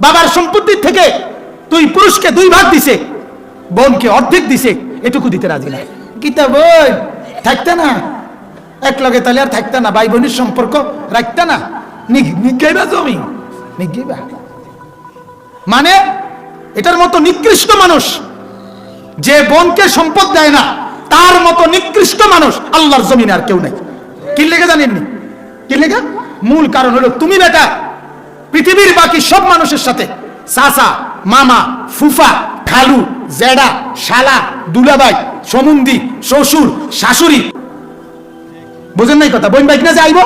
বাবার সম্পত্তি থেকে তুই পুরুষকে 2 ভাগ দিছে, বোনকে অর্ধেক দিছে, এটুকু দিতে রাজি না। গীতা বই থাকতে না এক লগে, তাহলে আর থাকতে না, ভাই বোনের সম্পর্ক রাখতে না, নিগাইবা জমি নিগাইবা। মানে এটার মতো নিকৃষ্ট মানুষ, যে বোনকে সম্পদ দেয় না, তার মতো নিকৃষ্ট মানুষ আল্লাহর জমিনে আর কেউ নাই। কি লেগে জানেননি? কি লেগে? মূল কারণ হলো তুমি বেটা পৃথিবীর বাকি সব মানুষের সাথে চাচা, মামা, ফুফা, খালু, জেডা, শালা, দুলাভাই, সমুন্দি, শ্বশুর, শাশুড়ি, বুঝেন নাই কথা? বোন বাইক না যাইব,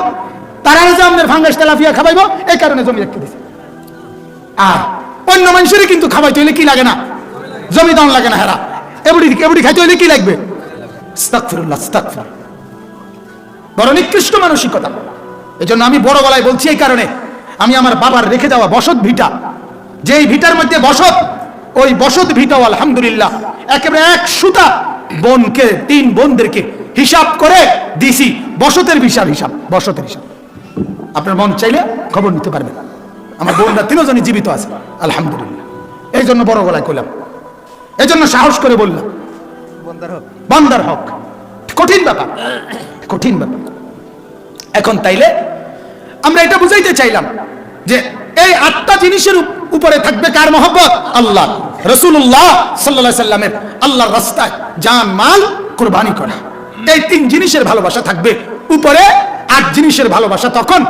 তারা যে আমাদের ফাঙ্গাস তেলাপিয়া খাবাইব, এই কারণে জমি রেখে দিছে। আর অন্য মানুষেরই কিন্তু খাবাইতে হইলে কি লাগে না? জমি দাম লাগে না। হেরা এবড়ি খাইতে হইলে কি লাগবে? আস্তাগফিরুল্লাহ, আস্তাগফিরুল্লাহ। বড় নিকৃষ্ট মানসিকতা। এই জন্য আমি বড় গলায় বলছি, এই কারণে আমি আমার বাবার রেখে যাওয়া বসত ভিটা, যেই ভিটার মধ্যে বসত, ওই বসত ভিটাও আলহামদুলিল্লাহ একেবারে 1 সুতা বোনকে, 3 বোনদেরকে হিসাব করে দিছি, বসতের হিসাব, বসতের হিসাব। আপনার মন চাইলে খবর নিতে পারবেন। আমার বোনরা 3 জনই জীবিত আছে আলহামদুলিল্লাহ। এই জন্য বড় গলায় কইলাম, এই জন্য সাহস করে বললাম, বান্দার হক কঠিন ব্যাপার, কঠিন ব্যাপার। এখন তাইলে আমরা এটা বুঝাইতে চাইলাম যে এই 8টা জিনিসের উপরে থাকবে কার মহব্বত? আল্লাহ, রাসূলুল্লাহ সাল্লাল্লাহু আলাইহি সাল্লামের আল্লাহর রাস্তায় জান মাল কুরবানি করা। এই 3 জিনিসের ভালোবাসা থাকবে উপরে, 8 জিনিসের ভালোবাসা তখন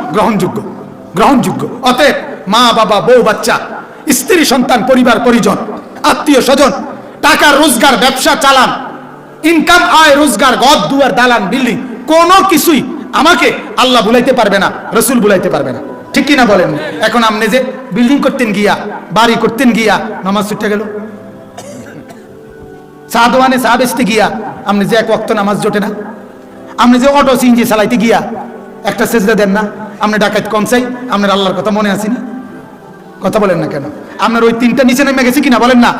গ্রহণযোগ্য। অতএব মা বাবা, বউ বাচ্চা, স্ত্রী সন্তান, পরিবার পরিজন, আত্মীয় স্বজন, টাকা রোজগার, ব্যবসা চালান, ইনকাম, আয় রোজগার, ঘর দুয়ার, দালান, বিল্ডিং, কোনো কিছুই আমাকে আল্লাহ বুলাইতে পারবে না, রসুল বুলাইতে পারবে না। ঠিক কিনা বলেন? এখন আপনি যে বিল্ডিং করতেন গিয়া, বাড়ি করতেন গিয়া, নামাজ ছুটে গেল। চা দোকানে চা বেচতে গিয়া আপনি যে 1 ওয়াক্ত নামাজ জোটে না। আপনি যে অটো সিএনজি চালাইতে গিয়া একটা সেজদা দেন না। আপনি ডাকাত কম চাই, আপনার আল্লাহর কথা মনে আছে না? কথা বলেন না কেন? আপনার ওই 3টা নিচে নেমে গেছে কিনা বলেন না?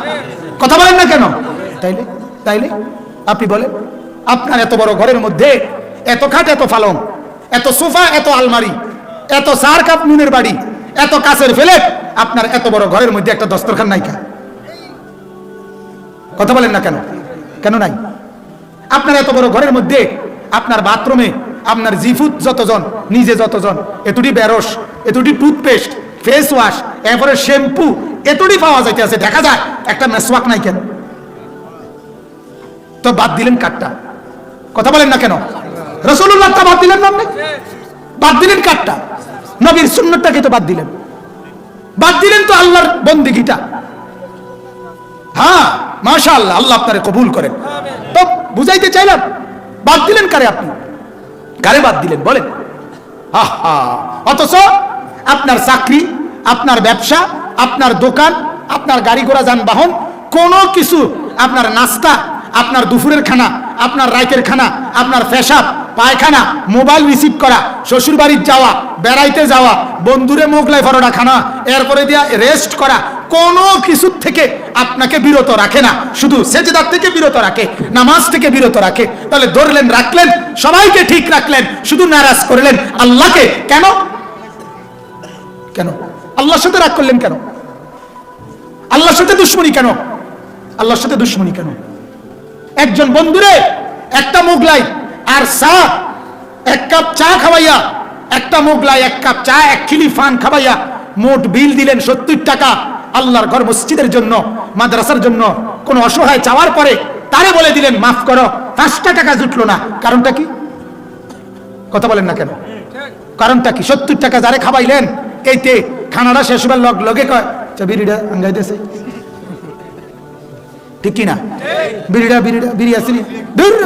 কথা বলেন না কেন? তাইলে আপনি বলেন, আপনার এত বড় ঘরের মধ্যে এত খাট, এত পালং, এত সোফা, এত আলমারি, এত 4 কাপ নুনের বাড়ি, এত কাছের ফেলে, আপনার এত বড় ঘরের মধ্যে একটা দস্তরখান নাই কেন? কথা বলেন না কেন? কেন নাই? আপনার এত বড় ঘরের মধ্যে আপনার বাথরুমে আপনার জিফুত যতজন, নিজে যতজন, এতটি বেরস, এতটি টুথপেস্ট, ফেস ওয়াশ, এরপরে শ্যাম্পু, এতটি পাওয়া যাইতে আছে, দেখা যায় একটা মেসওয়াক নাই কেন? তো বাদ দিলেন কাটটা? কথা বলেন না কেন? রাসূলুল্লাহটা বাদ দিলেন না? আপনি বাদ দিলেন কাটটা? নবীর সুন্নতটাকে তো বাদ দিলেন। বাদ দিলেন তো আল্লাহর বন্দেগীটা। হ্যাঁ, মাশাআল্লাহ, আল্লাহ আপনারে কবুল করেন। তো বুঝাইতে চাইলাম, বাদ দিলেন কারে? আপনি কারে বাদ দিলেন বলেন? অথচ আপনার চাকরি, আপনার ব্যবসা, আপনার দোকান, আপনার গাড়ি ঘোড়া, যানবাহন, কোনো কিছু, আপনার নাস্তা, আপনার দুপুরের খানা, আপনার রাতের খানা, আপনার পেশাব, পায়খানা, মোবাইল রিসিভ করা, শ্বশুর বাড়ির যাওয়া, বেড়াইতে যাওয়া, বন্ধুরে মোগলাই পরোটা খানা, এরপরে দিয়া রেস্ট করা, কোনো কিছু থেকে আপনাকে বিরত রাখে না, শুধু সেজদার থেকে বিরত রাখে, নামাজ থেকে বিরত রাখে। তাহলে ধরলেন, রাখলেন, সবাইকে ঠিক রাখলেন, শুধু নারাজ করলেন আল্লাহকে। কেন? আল্লাহর সাথে রাগ করলেন কেন? আল্লাহর সাথে দুশ্মনী কেন? আল্লাহর সাথে দুশ্মনী কেন? একজন বন্ধুরে একটা মোগলাই আর চা, 1 কাপ চা খাওয়াইয়া, একটা মোগলাই, 1 কাপ চা, 1 খিলি ফান খাওয়াইয়া মোট বিল দিলেন 70 টাকা। আল্লাহর ঘর মসজিদের জন্য, মাদ্রাসার জন্য কোন অসহায় চাওয়ার পরে তারে বলে দিলেন মাফ করো, 5টা টাকা জুটলো না। কারণটা কি? কথা বলেন না কেন? কারণটা কি? 70 টাকা যারে খাওয়াইলেন, এইতে খানাটা শেষ হবার লগে কয় বিড়িটা আঙ্গাইতেছে। ঠিক কিনা? বিড়ি আসেনি,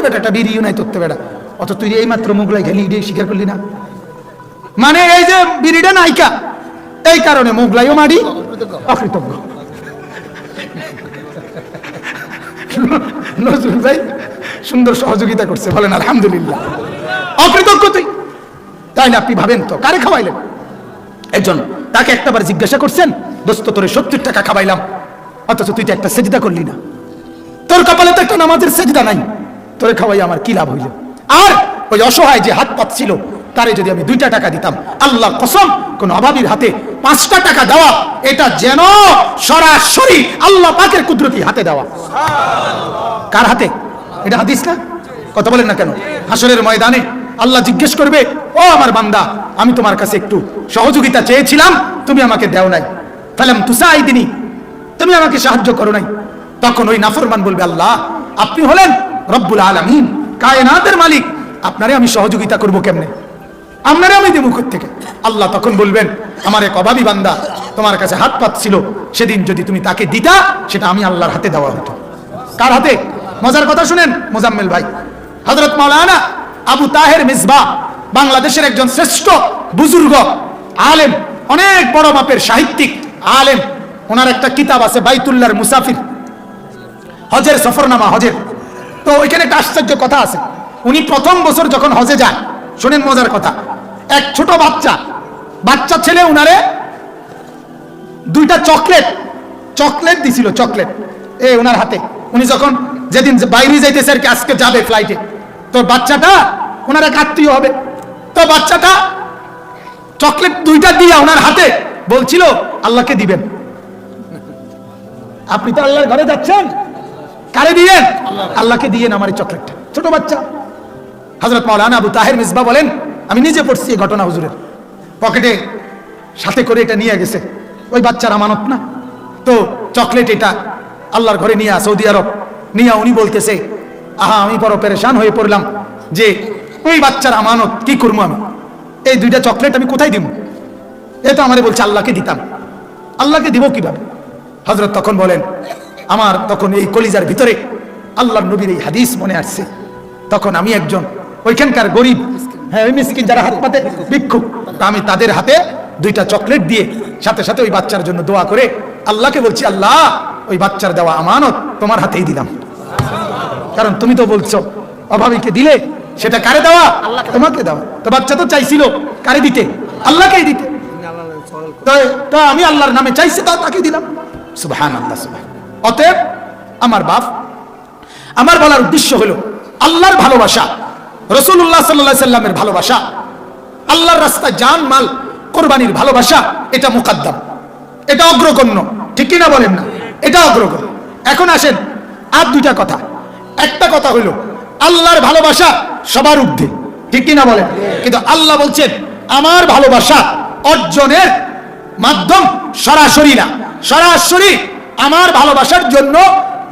বেটা বিড়িও নাই তোর বেটা, অত তুই এই মাত্র মোগলাই খেলি, স্বীকার করলি না? মানে এই যে বিড়িটা নাইকা, এই কারণে মোগলাইও মারি, অকৃতজ্ঞ। নজরুল ভাই সুন্দর সহযোগিতা করছে, বলেন আলহামদুলিল্লাহ। অকৃতজ্ঞ তুই, তাইলে আপনি ভাবেন তো কারে খাওয়াইলেন? একজন তাকে একটাবার জিজ্ঞাসা করছেন, দোস্ত তোরে 70 টাকা খাওয়াইলাম, অথচ তুই তো একটা সেজদা করলি না, তোর কপালে তো একটা নামাজের সেজদা নাই, তোরে খাওয়াই আমার কি লাভ হইল? আর ওই অসহায় যে হাত পাচ্ছিল তারে যদি আমি 2টা টাকা দিতাম, আল্লাহ কসম কোন অভাবীর হাতে 5টা টাকা দেওয়া, এটা যেন সরাসরি আল্লাহ পাকের কুদরতি হাতে দেওয়া। কার হাতে? এটা হাদিস না? কথা বলেন না কেন? হাসরের ময়দানে আল্লাহ জিজ্ঞেস করবে, ও আমার বান্দা, আমি তোমার কাছে একটু সহযোগিতা চেয়েছিলাম, তুমি আমাকে দেও নাই। ফালাম তুসাইদিনি, তুমি আমাকে সাহায্য করো নাই। তখন ওই নাফরমান বলবে, আল্লাহ আপনি হলেন রব্বুল আলামিন, কায়নাতের মালিক, আপনারে আমি সহযোগিতা করব কেমনে? আপনারে আমি দেব কোথা থেকে? আল্লাহ তখন বলবেন, আমার এক অভাবী বান্দা তোমার কাছে হাত পাতছিল, সেদিন যদি তুমি তাকে দিতা, সেটা আমি আল্লাহর হাতে দেওয়া হতো। কার হাতে? মজার কথা শুনেন মোজাম্মেল ভাই, হযরত মাওলানা আবু তাহের মিসবাহ বাংলাদেশের একজন শ্রেষ্ঠ বুজুর্গ আলেম, অনেক বড় মাপের সাহিত্যিক আলেম। ওনার একটা কিতাব আছে বাইতুল্লাহর মুসাফির, হজের সফরনামা, হজের। তো ওইখানে একটা আশ্চর্য কথা আছে। উনি প্রথম বছর যখন হজে যায়, শুনেন মজার কথা, এক ছোট বাচ্চা ছেলে উনারে 2টা চকলেট দিছিল, চকলেট ওনার হাতে। উনি যখন যেদিন বাইরে যাইতেছে আর কি, আজকে যাবে ফ্লাইটে, তো বাচ্চাটা ওনার এক আত্মীয় হবে, তো বাচ্চাটা চকলেট 2টা দিয়া ওনার হাতে বলছিল, আল্লাহকে দিবেন। আপনি তো আল্লাহর ঘরে যাচ্ছেন, কারে দিয়েন? আল্লাহকে দিয়েন আমার এই চকলেটটা। ছোট বাচ্চা। হযরত মাওলানা আবু তাহের মিসবাহ বলেন, আমি নিজে পড়ছি এই ঘটনা, হুজুরের পকেটে সাথে করে এটা নিয়ে গেছে, ওই বাচ্চার আমানত না। তো চকলেট এটা আল্লাহর ঘরে নিয়ে সৌদি আরব নিয়ে উনি বলতেছে, আহা আমি বড় পেরেশান হয়ে পড়লাম যে ওই বাচ্চার আমানত কি করবো, আমি এই 2টা চকলেট আমি কোথায় দিব? এ তো আমারে বলছে আল্লাহকে দিতাম, আল্লাহকে দিব কিভাবে? হযরত তখন বলেন, আমার তখন এই কলিজার ভিতরে আল্লাহর নবীর এই হাদিস মনে আসছে। তখন আমি একজন ওইখানকার গরিব, হ্যাঁ ওই মিসকিন যারা হাত পাতে ভিক্ষুক, আমি তাদের হাতে 2টা চকলেট দিয়ে সাথে সাথে ওই বাচ্চার জন্য দোয়া করে আল্লাহকে বলছি, আল্লাহ ওই বাচ্চার দেওয়া আমানত তোমার হাতেই দিলাম, কারণ তুমি তো বলছো অভাবীকে দিলে সেটা কারে দেওয়া? তোমাকে দেওয়া। তো বাচ্চা তো চাইছিল কারে দিতে? আল্লাহকেই দিতে। তো আমি আল্লাহর নামে চাইছি, তাকে দিলাম। সুবহানাল্লাহ, সুবহানাল্লাহ। অতএব আমার বাপ, আমার বলার উদ্দেশ্য হলো আল্লাহর ভালোবাসা, রাসূলুল্লাহ সাল্লাল্লাহু আলাইহি সাল্লামের ভালোবাসা, আল্লাহর রাস্তায় জান মাল কোরবানির ভালোবাসা, এটা মুকদ্দম, এটা অগ্রগণ্য। ঠিক কি না বলেন না? এটা অগ্রগণ্য। এখন আসেন আর 2টা কথা। একটা কথা হইল আল্লাহর ভালোবাসা সবার ঊর্ধ্বে, ঠিক কি না বলেন? কিন্তু আল্লাহ বলছেন আমার ভালোবাসা অর্জনের মাধ্যম সরাসরি না, সরাসরি আমার ভালোবাসার জন্য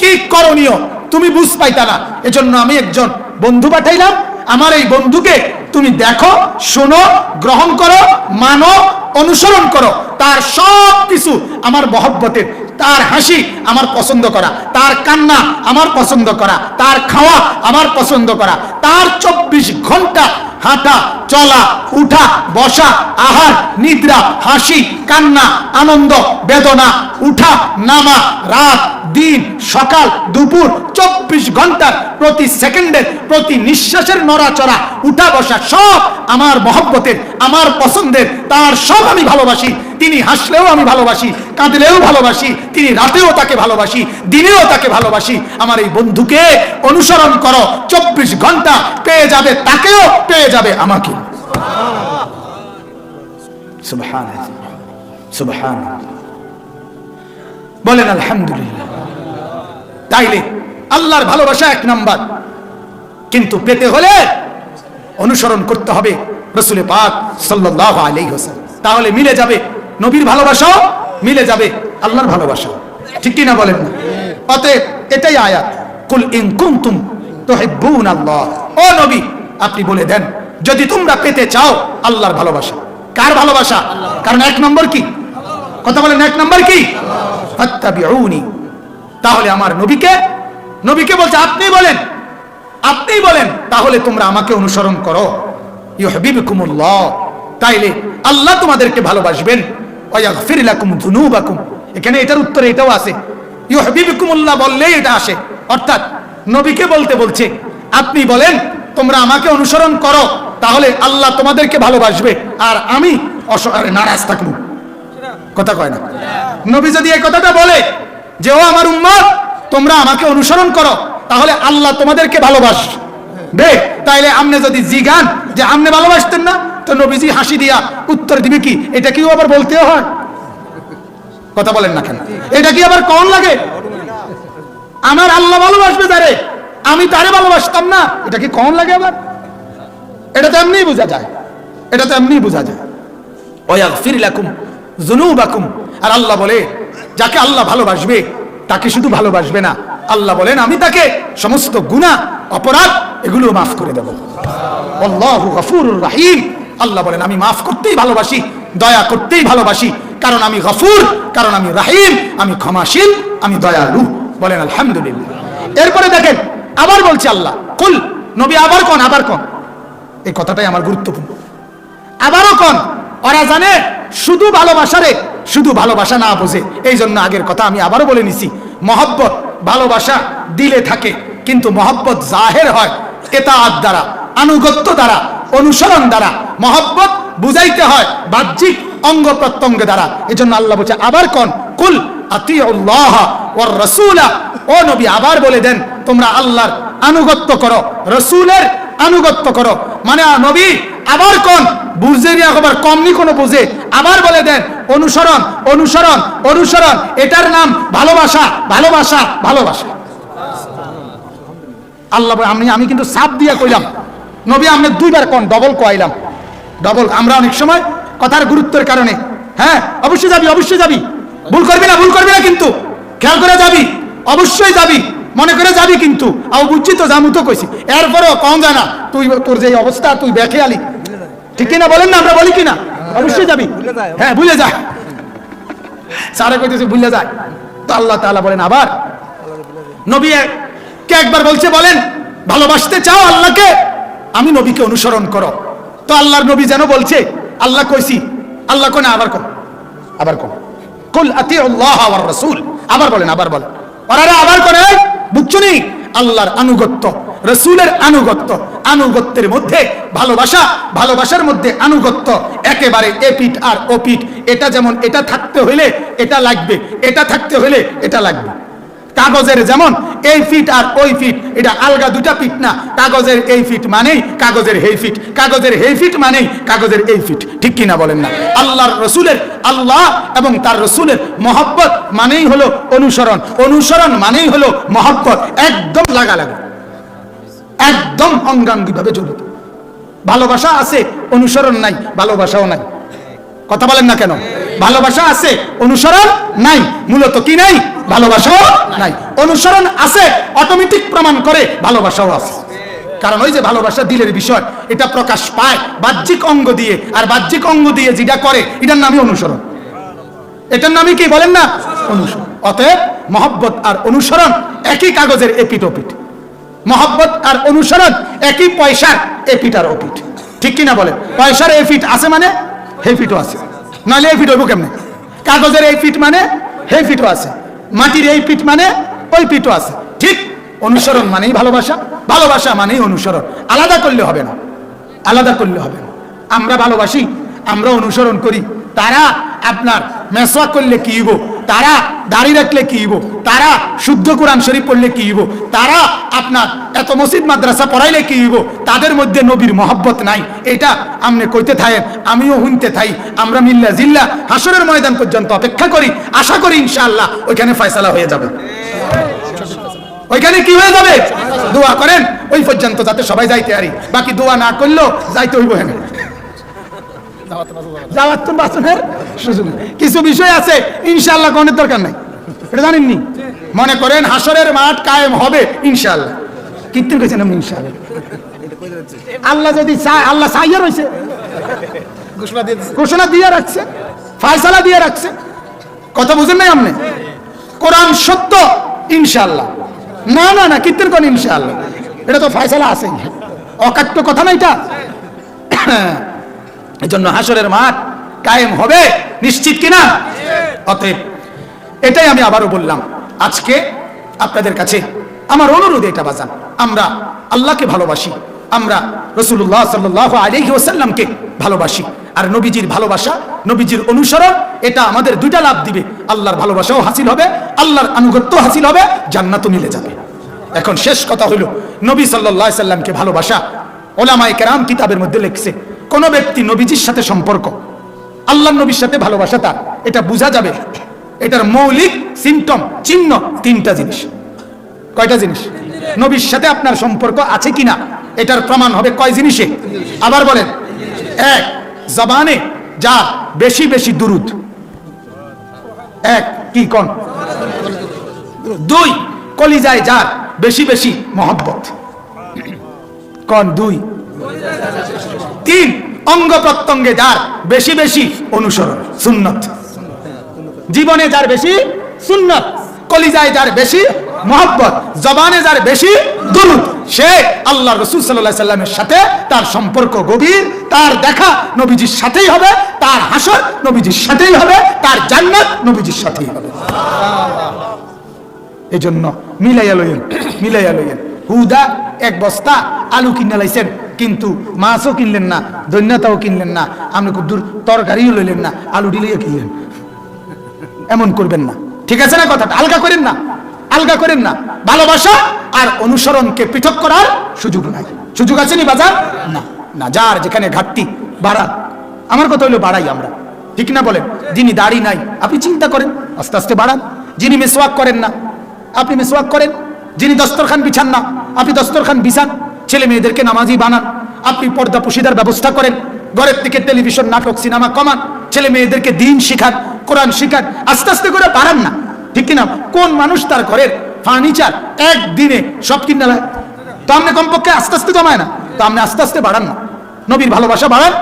কি করণীয় তুমি বুঝ পাইতা না, এজন্য আমি একজন বন্ধু পাঠাইলাম। আমার এই বন্ধুকে তুমি দেখো, শোনো, গ্রহণ করো, মানো, অনুসরণ করো। তার সব কিছু আমার মহব্বতের, তার হাসি আমার পছন্দ করা, তার কান্না আমার পছন্দ করা, তার খাওয়া আমার পছন্দ করা, তার 24 ঘন্টা হাঁটা চলা, উঠা বসা, আহার নিদ্রা, হাসি কান্না, আনন্দ বেদনা, উঠা নামা, রাত দিন, সকাল দুপুর, 24 ঘন্টার প্রতি সেকেন্ডের প্রতি নিঃশ্বাসের নড়াচড়া, উঠা বসা সব আমার মহব্বতের, আমার পছন্দের। তার সব আমি ভালোবাসি। তিনি হাসলেও আমি ভালোবাসি, কাঁদলেও ভালোবাসি, তিনি রাতেও তাকে ভালোবাসি, দিনেও তাকে ভালোবাসি। আমার এই বন্ধুকে অনুসরণ করো, 24 ঘন্টা পেয়ে যাবে তাকেও, পেয়ে যাবে আমাকে। সুবহানাল্লাহ, সুবহানাল্লাহ, বলেন আলহামদুলিল্লাহ। তাইলে আল্লাহর ভালোবাসা 1 নাম্বার, কিন্তু পেতে হলে অনুসরণ করতে হবে রাসূল পাক সাল্লাল্লাহু আলাইহি ওয়াসাল্লাম। তাহলে মিলে যাবে নবীর ভালোবাসাও, মিলে যাবে আল্লাহর ভালোবাসা। ঠিক কি না বলেন না? অতএব এটাই আয়াত, কুল ইন কুনতুম তুহিব্বুনাল্লাহ। ও নবী আপনি বলে দেন, যদি তোমরা পেতে চাও আল্লাহর ভালোবাসা। কার ভালোবাসা? কারণ 1 নম্বর কি? কথা বলেন, 1 নম্বর কি? ফাত্তাবিউনি। তাহলে আমার নবীকে বলছে আপনি বলেন, তাহলে তোমরা আমাকে অনুসরণ করো। ইউহিব্বুকুমুল্লাহ, তাইলে আল্লাহ তোমাদেরকে ভালোবাসবেন। ওয়া ইয়াগফির লাকুম যুনুবাকুম, এখানে এটার উত্তরে এটাও আছে। ইউহিব্বুকুমুল্লাহ বললেই এটা আসে, অর্থাৎ নবীকে বলছে আপনি বলেন তোমরা আমাকে অনুসরণ করো, তাহলে আল্লাহ তোমাদেরকে ভালোবাসবে আর আমি অসহায় নারাজ থাকবো। কথা কয় না? নবী যদি এই কথাটা বলে যে ও আমার উম্মত তোমরা আমাকে অনুসরণ করো, তাহলে আল্লাহ তোমাদেরকে ভালোবাসবে। তাইলে আপনি যদি জিগান যে আপনি ভালোবাসতেন না, তো নবীজি হাসি দিয়া উত্তর দিবে কি, এটা কি আবার বলতেও হয়? কথা বলেন না কেন? এটা কি আবার কম লাগে? আমার আল্লাহ ভালোবাসবে তারে, আমি তারে ভালোবাসতাম না, এটা কি কম লাগে আবার? এটা তো এমনি বোঝা যায়, এটা তো এমনি বোঝা যায়। ওয়াগফির লাকুম যুনুবাকুম, আর আল্লাহ বলে যাকে আল্লাহ ভালোবাসবে তাকে শুধু ভালোবাসবে না, আল্লাহ বলেন আমি তাকে সমস্ত গুনাহ অপরাধ এগুলো মাফ করে দেব। আল্লাহু গফুরুর রহিম, আল্লাহ বলেন আমি মাফ করতেই ভালোবাসি, দয়া করতেই ভালোবাসি, কারণ আমি গফুর, কারণ আমি রহিম, আমি ক্ষমাশীল, আমি দয়ালু। বলেন আলহামদুলিল্লাহ। এরপরে দেখেন আবার বলছে আল্লাহ, কুল, নবী আবার কোন, আবার কোন, এই কথাটাই আমার গুরুত্বপূর্ণ। আবারও কোন, ওরা জানে শুধু ভালোবাসারে শুধু ভালোবাসা না বোঝে, এই জন্য আগের কথা আমি আবারও বলে নিছি, মহব্বত ভালোবাসা দিলে থাকে, কিন্তু মহব্বত জাহের হয় ইতাআত দ্বারা, আনুগত্য দ্বারা, অনুসরণ দ্বারা। মহব্বত বুঝাইতে হয় বাহ্যিক অঙ্গ প্রত্যঙ্গ দ্বারা। এজন্য আল্লাহ বলছে আবার কোন, কুল আতিউল্লাহ ওয়ার রাসূলা, ও নবী আবার বলে দেন তোমরা আল্লাহর আনুগত্য করো, রাসূলের আনুগত্য করো। মানে নবী আবার কোন, বুঝে নিয়ে আবার কমনি কোনো বুঝে, আবার বলে দেন অনুসরণ, অনুসরণ, অনুসরণ, এটার নাম ভালোবাসা, ভালোবাসা, ভালোবাসা। আল্লাহ আমি কিন্তু সাপ দিয়া কইলাম, নবী আপনি দুইবার কোন, ডবল কইলাম, ডবল। আমরা অনেক সময় কথার গুরুত্বের কারণে, হ্যাঁ অবশ্যই যাবি, অবশ্যই যাবি, ভুল করবি না, ভুল করবি না, কিন্তু খেয়াল করে যাবি, অবশ্যই যাবি, মনে করে যাবি, কিন্তু আও বুঝছি তো জামু তো কইছি, এরপরও কম জানা তুই, তোর যে অবস্থা তুই দেখে আলি, ঠিক কিনা বলেন না? আমরা বলি কিনা? অবশ্যই যাবি, হ্যাঁ ভুলে যায়, সারা কইতেছে ভুলে যায়। তো আল্লাহ তাআলা বলেন আবার নবী কে একবার বলছে, বলেন ভালোবাসতে চাও আল্লাহকে, আমি নবীকে অনুসরণ করো। তো আল্লাহর নবী যেন বলছে, আল্লাহ কইছি, আল্লাহ কোন, আবার কোন, আবার কোন, কুল আতিউল্লাহ ওয়ার রাসূল, আবার বলেন, আবার বলেন, ওরা আবার কোন, বুঝছো নি? আল্লাহর আনুগত্য, রাসূলের আনুগত্য, আনুগত্যের মধ্যে ভালোবাসা, ভালোবাসার মধ্যে আনুগত্য, একেবারে এপিঠ আর ওপিঠ। এটা যেমন এটা থাকতে হইলে এটা লাগবে, এটা থাকতে হইলে এটা লাগবে। কাগজের যেমন এই ফিট আর ওই ফিট, এটা আলগা দুটা ফিট না, কাগজের এই ফিট মানেই কাগজের এই ফিট, কাগজের এই ফিট মানেই কাগজের এই ফিট, ঠিক কিনা বলেন না? আল্লাহর রসুলের, আল্লাহ এবং তার রসুলের মহব্বত মানেই হলো অনুসরণ, অনুসরণ মানেই হলো মহব্বত, একদম লাগালাগি, একদম অঙ্গাঙ্গিভাবে জড়িত। ভালোবাসা আছে, অনুসরণ নাই, ভালোবাসাও নাই। কথা বলেন না কেন? ভালোবাসা আছে, অনুসরণ নাই, মূলত কি নাই? ভালোবাসাও নাই। অনুসরণ আছে, অটোমেটিক প্রমাণ করে ভালোবাসাও আছে। কারণ ওই যে ভালোবাসা দিলের বিষয়, এটা প্রকাশ পায় বাহ্যিক অঙ্গ দিয়ে, আর বাহ্যিক অঙ্গ দিয়ে যেটা করে এটার নামই অনুসরণ, এটার নামই কি বলেন না? অনুসরণ। অতএব মহব্বত আর অনুসরণ একই কাগজের এপিঠ ওপিঠ, মহব্বত আর অনুসরণ একই পয়সার এপিঠ আর ওপিঠ, ঠিক কিনা বলেন? পয়সার এই ফিট আছে মানে হে ফিটও আছে, নাহলে এই ফিট হইব কেমনে? কাগজের এই ফিট মানে হে ফিটও আছে, মাটির এই ফিট মানে ওই ফিটও আছে। ঠিক অনুসরণ মানেই ভালোবাসা, ভালোবাসা মানেই অনুসরণ। আলাদা করলে হবে না, আলাদা করলে হবে না। আমরা ভালোবাসি, আমরা অনুসরণ করি। তারা আপনার মেসওয়াক করলে কি হইব, তারা দাড়ি রাখলে কি হইব, তারা শুদ্ধ কোরআন শরীফ পড়লে কি হইব, তারা আপনার এত মসজিদ মাদ্রাসা পড়াইলে কি হইব, তাদের মধ্যে নবীর মহব্বত নাই। এটা আমনে কইতে থাকেন, আমিও শুনতে থাই। আমরা মিল্লা জিল্লা হাসরের ময়দান পর্যন্ত অপেক্ষা করি, আশা করি ইনশাআল্লাহ ওইখানে ফয়সালা হয়ে যাবে। ওইখানে কি হয়ে যাবে? দোয়া করেন ওই পর্যন্ত যাতে সবাই যাইতে পারি, বাকি দোয়া না করলেও যাইতে হইব। হ্যাঁ, যাওয়ার তো বাঁচনের সুযোগ। কিছু বিষয় আছে ইনশাআল্লাহ কোনের দরকার নাই, এটা জানেননি। মনে করেন হাসরের মাঠ কায়েম হবে ইনশাআল্লাহ, কীর্তন করেছেন আপনি ইনশাআল্লাহ। আল্লাহ যদি চায়, আল্লাহ চাইয়া রয়েছে, ঘোষণা দিয়ে রাখছে, ফয়সালা দিয়ে রাখছে। কথা বুঝেন নাই আপনি? কোরআন সত্য ইনশাআল্লাহ, না না না কীর্তন করেন ইনশাআল্লাহ, এটা তো ফয়সালা আছে, অকাট্য কথা না এটা। এজন্য হাসরের মাঠ কায়েম হবে নিশ্চিত কিনা? অতএব এটাই আমি আবারও বললাম, আজকে আপনাদের কাছে আমার অনুরোধ এটা বাজান, আমরা আল্লাহকে ভালোবাসি, আমরা রাসূলুল্লাহ সাল্লাল্লাহু আলাইহি ওয়াসাল্লামকে ভালোবাসি। আর নবীজির ভালোবাসা, নবীজির অনুসরণ, এটা আমাদের দুইটা লাভ দিবে। আল্লাহর ভালোবাসাও হাসিল হবে, আল্লাহর আনুগত্য হাসিল হবে, জান্নাতও মিলে যাবে। এখন শেষ কথা হলো, নবী সাল্লাল্লাহু আলাইহি ওয়াসাল্লামকে ভালোবাসা, ওলামায়ে কেরাম কিতাবের মধ্যে লিখছে, কোন ব্যক্তি নবীজির সাথে সম্পর্ক, আল্লাহর নবীর সাথে ভালোবাসা তার, এটা বোঝা যাবে। এটার মৌলিক সিমটম, চিহ্ন তিনটা জিনিস। কয়টা জিনিস? নবীর সাথে আপনার সম্পর্ক আছে কিনা এটার প্রমাণ হবে কয় জিনিসে? আবার বলেন। এক, জবানে যা বেশি বেশি দুরুদ। এক, কি কোন? দুই, কলিজায় যার বেশি বেশি মহব্বত। কোন? দুই। তিন, অঙ্গ প্রত্যঙ্গে যার বেশি বেশি অনুসরণ, সুন্নত। জীবনে যার বেশি সুন্নত, কলিজায় যার বেশি মহব্বত, জবানে যার বেশি দুরূদ, সে আল্লাহ রাসূল সাল্লাল্লাহু আলাইহি সাল্লামের সাথে তার সম্পর্ক গভীর। তার দেখা নবীজির সাথেই হবে, তার হাসর নবীজির সাথেই হবে, তার জান্নাত নবীজির সাথেই হবে। এজন্য মিলাইয়া লইয়েন, মিলাইয়া লইয়েন। হুদা এক বস্তা আলু কিনে লাইছেন, কিন্তু মাছও কিনলেন না, দৈন্যতাও কিনলেন না, আপনি খুব দূর তরকারিও লইলেন না, আলু ডিলিয়ে কিনলেন। এমন করবেন না, ঠিক আছে না? কথাটা আলগা করেন না, আলগা করেন না। ভালোবাসা আর অনুসরণকে পৃথক করার সুযোগ নাই। সুযোগ আছে নি বাজার? না না। যার যেখানে ঘাটতি বাড়ান, আমার কথা হলো বাড়াই আমরা, ঠিক না বলেন? যিনি দাড়ি নাই আপনি চিন্তা করেন, আস্তে আস্তে বাড়ান। যিনি মেসওয়াক করেন না আপনি মেসওয়াক করেন। যিনি দস্তরখান বিছান না আপনি দস্তরখান বিছান। ছেলে মেয়েদেরকে নামাজি বানান, আপনি পর্দা পুশিদার ব্যবস্থা করেন। ঘরের থেকে টেলিভিশন, নাটক, সিনেমা কমান। ছেলে মেয়েদেরকে দিন শিখান, কোরআন শিখান। আস্তে আস্তে করে বাড়ান না, ঠিক কিনা? কোন মানুষ তার ঘরের ফার্নিচার একদিনে সব কিনে নেয়? তো আপনি কমপক্ষে আস্তে আস্তে জমায় না, তো আপনি আস্তে আস্তে বাড়ান না। নবীর ভালোবাসা বাড়ান,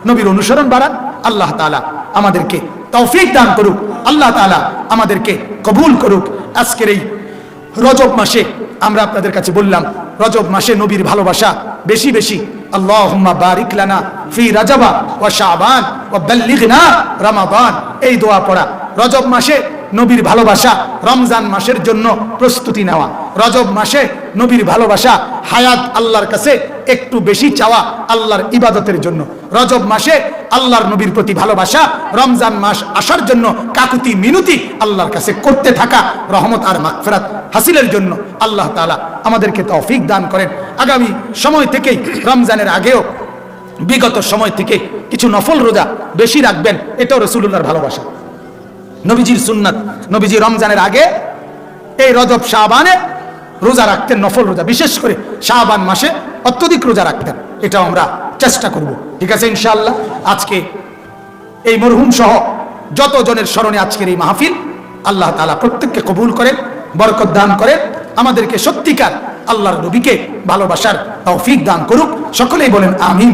নবীর অনুসরণ বাড়ান। আল্লাহ তাআলা আমাদেরকে তৌফিক দান করুক, আল্লাহ তাআলা আমাদেরকে কবুল করুক। আজকের এই রজব মাসে আমরা আপনাদের কাছে বললাম, রজব মাসে নবীর ভালোবাসা বেশি বেশি। আল্লাহুম্মা বারিক লানা ফি রাজাবা ওয়া শাবান ওয়া বাল্লিগনা রমাদান, এই দোয়া পড়া। রজব মাসে নবীর ভালোবাসা, রমজান মাসের জন্য প্রস্তুতি নেওয়া। রজব মাসে নবীর ভালোবাসা, হায়াত আল্লাহর কাছে একটু বেশি চাওয়া আল্লাহর ইবাদতের জন্য। রজব মাসে আল্লাহর নবীর প্রতি ভালোবাসা, রমজান মাস আসার জন্য কাকুতি মিনতি আল্লাহর কাছে করতে থাকা, রহমত আর মাগফিরাত হাসিলের জন্য। আল্লাহ তাআলা আমাদেরকে তৌফিক দান করেন। আগামী সময় থেকেই, রমজানের আগেও বিগত সময় থেকে কিছু নফল রোজা বেশি রাখবেন, এটাও রাসূলুল্লাহর ভালোবাসা, নবীজির সুন্নাত। নবীজি রমজানের আগে এই রজব শাবানে রোজা রাখতেন, নফল রোজা, বিশেষ করে শাবান মাসে অত্যধিক রোজা রাখতেন। এটাও আমরা চেষ্টা করব, ঠিক আছে ইনশাআল্লাহ। আজকে এই মরহুম সহ যত জনের স্মরণে আজকের এই মাহফিল, আল্লাহ তাআলা প্রত্যেককে কবুল করেন, বরকত দান করেন, আমাদেরকে সত্যিকার আল্লাহর নবীকে ভালোবাসার তৌফিক দান করুক। সকলেই বলেন আমিন।